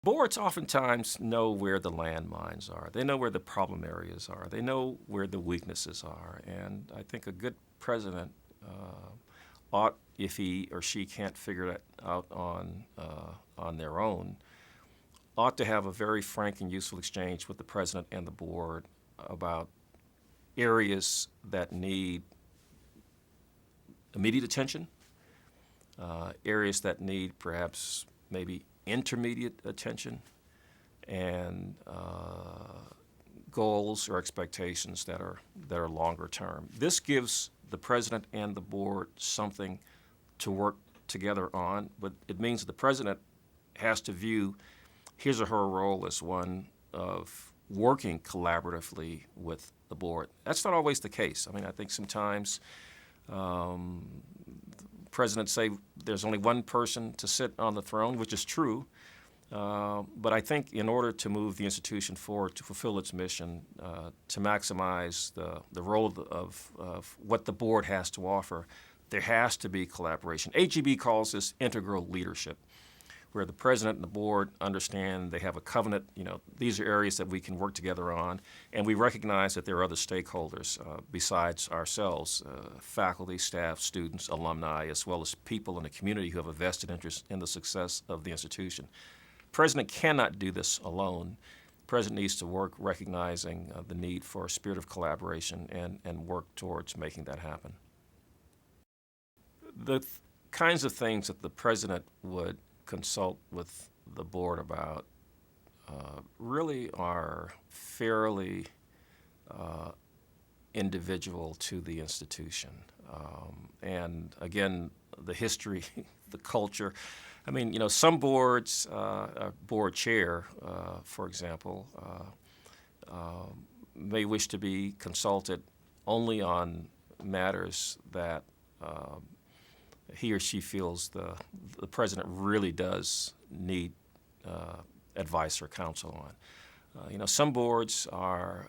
Boards oftentimes know where the landmines are. They know where the problem areas are. They know where the weaknesses are. And I think a good president ought, if he or she can't figure that out on their own, ought to have a very frank and useful exchange with the president and the board about areas that need immediate attention, areas that need perhaps maybe intermediate attention, and goals or expectations that are longer term. This gives the president and the board something to work together on, but it means the president has to view his or her role as one of working collaboratively with the board. That's not always the case. I mean, I think sometimes presidents say there's only one person to sit on the throne, which is true. But I think in order to move the institution forward, to fulfill its mission, to maximize the role of what the board has to offer, there has to be collaboration. AGB calls this integral leadership, where the president and the board understand they have a covenant. These are areas that we can work together on, and we recognize that there are other stakeholders besides ourselves, faculty, staff, students, alumni, as well as people in the community who have a vested interest in the success of the institution. The president cannot do this alone. The president needs to work recognizing the need for a spirit of collaboration and work towards making that happen. The kinds of things that the president would consult with the board about really are fairly individual to the institution. And again, the history, the culture. I mean, some boards, board chair, for example, may wish to be consulted only on matters that he or she feels the president really does need advice or counsel on. Some boards are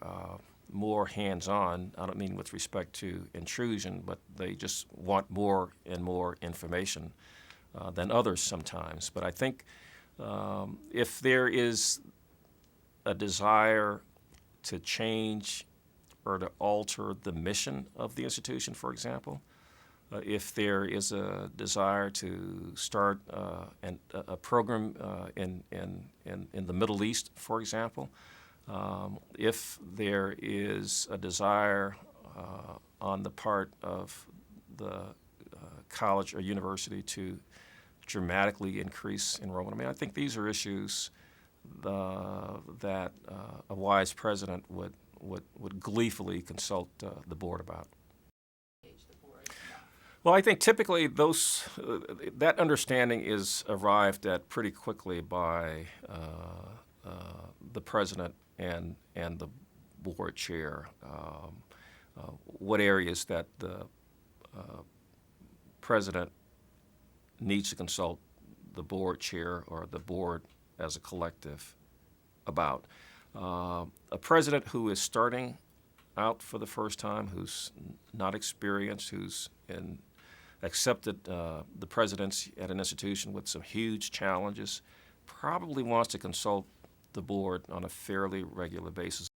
more hands-on. I don't mean with respect to intrusion, but they just want more and more information than others sometimes. But I think if there is a desire to change or to alter the mission of the institution, for example, if there is a desire to start a program in the Middle East, for example, if there is a desire on the part of the college or university to dramatically increase enrollment, I mean, I think these are issues that a wise president would gleefully consult the board about. Well, I think typically that understanding is arrived at pretty quickly by the president and the board chair. What areas that the president needs to consult the board chair or the board as a collective about. A president who is starting out for the first time, who's not experienced, who's accepted the presidency at an institution with some huge challenges, probably wants to consult the board on a fairly regular basis.